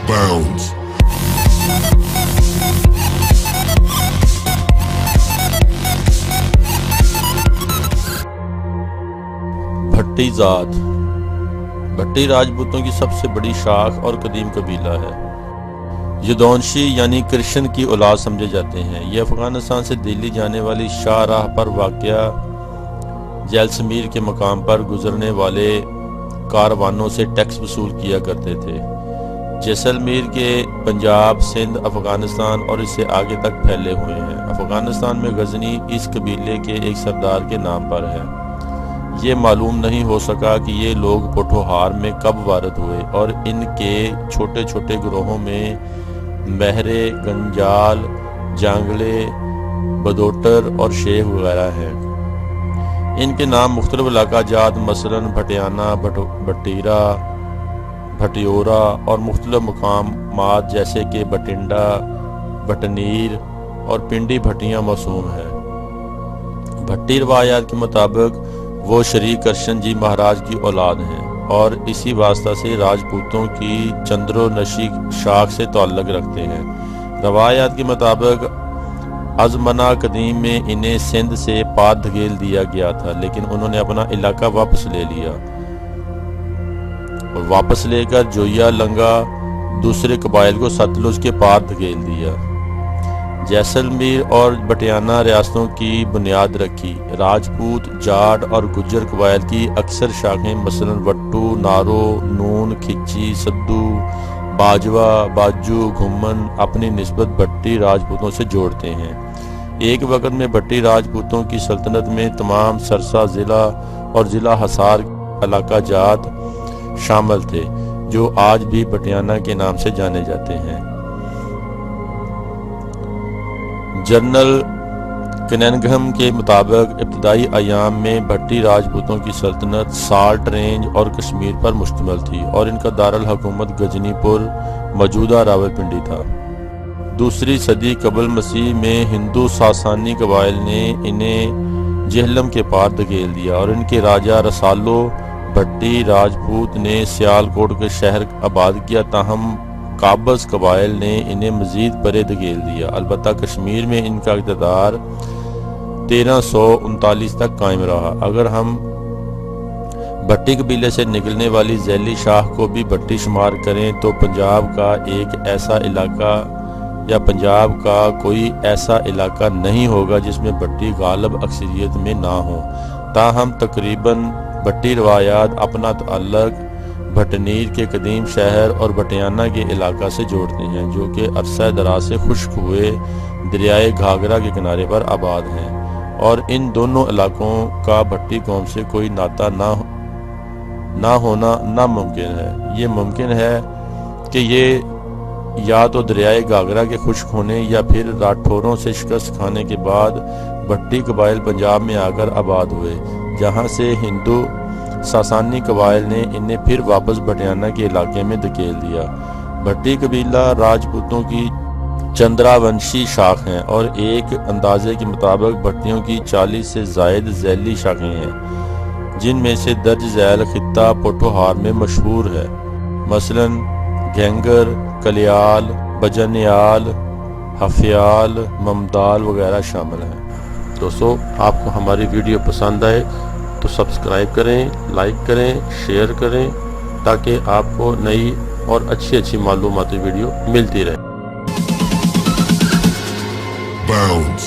Bounds. بھٹی ذات بھٹی راجپوتوں کی سب سے بڑی شاخ اور قدیم قبیلہ ہے۔ یدونشی یعنی کرشن کی اولاد سمجھے جاتے ہیں۔ یہ افغانستان سے دلی جانے والی شاہ راہ پر واقع جیسلمیر کے مقام پر گزرنے والے کاروانوں سے ٹیکس وصول کیا کرتے تھے۔ جیسلمیر کے پنجاب، سندھ، افغانستان اور اس سے آگے تک پھیلے ہوئے ہیں۔ افغانستان میں غزنی اس قبیلے کے ایک سردار کے نام پر ہے۔ یہ معلوم نہیں ہو سکا کہ یہ لوگ پوٹھوہار میں کب وارد ہوئے، اور ان کے چھوٹے چھوٹے گروہوں میں مہرے، گنجال، جانگلے، بدوٹر اور شیخ وغیرہ ہیں۔ ان کے نام مختلف علاقہ جات مثلاً بھٹیانہ، بھٹیرا، بھٹیورا اور مختلف مقامات جیسے کہ بٹنڈا، بٹنیر اور پنڈی بھٹیاں موسوم ہیں۔ بھٹی روایات کے مطابق وہ شری کرشن جی مہاراج کی اولاد ہیں اور اسی واسطہ سے راجپوتوں کی چندرو نشی شاخ سے تعلق رکھتے ہیں۔ روایات کے مطابق ازمنہ قدیم میں انہیں سندھ سے پار دھکیل دیا گیا تھا، لیکن انہوں نے اپنا علاقہ واپس لے لیا اور واپس لے کر جویا لنگا دوسرے قبائل کو ستلج کے پار دھکیل دیا۔ جیسلمیر اور بٹیانہ ریاستوں کی بنیاد رکھی۔ راجپوت، جاٹ اور گجر قبائل کی اکثر شاخیں مثلاً وٹو، نارو، نون، کھچی، سدو، باجوہ، باجو، گھمن اپنی نسبت بھٹی راجپوتوں سے جوڑتے ہیں۔ ایک وقت میں بھٹی راجپوتوں کی سلطنت میں تمام سرسا ضلع اور ضلع حصار علاقہ جات شامل تھے، جو آج بھی بٹیانہ کے نام سے جانے جاتے ہیں۔ جنرل کننگھم کے مطابق ابتدائی ایام میں بھٹی راجپوتوں کی سلطنت سالٹ رینج اور کشمیر پر مشتمل تھی، اور ان کا دارالحکومت گجنی پور موجودہ راولپنڈی تھا۔ دوسری صدی قبل مسیح میں ہندو ساسانی قبائل نے انہیں جہلم کے پار دھکیل دیا، اور ان کے راجہ رسالو بھٹی راجپوت نے سیالکوٹ کے شہر آباد کیا، تاہم قابض قبائل نے انہیں مزید پرے دھکیل دیا۔ البتہ کشمیر میں ان کا اقتدار 1339 تک قائم رہا۔ اگر ہم بھٹی قبیلے سے نکلنے والی ذیلی شاخ کو بھی بھٹی شمار کریں تو پنجاب کا کوئی ایسا علاقہ نہیں ہوگا جس میں بھٹی غالب اکثریت میں نہ ہو۔ تاہم تقریباً بھٹی روایات اپنا تعلق بھٹنیر کے قدیم شہر اور بٹیانہ کے علاقہ سے جوڑتے ہیں، جو کہ عرصہ دراز سے خشک ہوئے دریائے گھاگھرا کے کنارے پر آباد ہیں، اور ان دونوں علاقوں کا بھٹی قوم سے کوئی ناطہ نہ ہونا ناممکن ہے۔ یہ ممکن ہے کہ یہ یا تو دریائے گھاگھرا کے خشک ہونے یا پھر راٹھوروں سے شکست کھانے کے بعد بھٹی قبائل پنجاب میں آ کر آباد ہوئے، جہاں سے ہندو ساسانی قبائل نے انہیں پھر واپس بٹیانہ کے علاقے میں دھکیل دیا۔ بھٹی قبیلہ راجپوتوں کی چندراونشی شاخ ہیں، اور ایک اندازے کے مطابق بھٹیوں کی 40 سے زائد ذیلی شاخیں ہیں، جن میں سے درج ذیل خطہ پوٹھوہار میں مشہور ہے، مثلاً گھینگر، کلیال، بجنیال، ہفیال، ممدال وغیرہ شامل ہیں۔ دوستو، آپ کو ہماری ویڈیو پسند آئے تو سبسکرائب کریں، لائک کریں، شیئر کریں، تاکہ آپ کو نئی اور اچھی معلوماتی ویڈیو ملتی رہے۔ Bounds.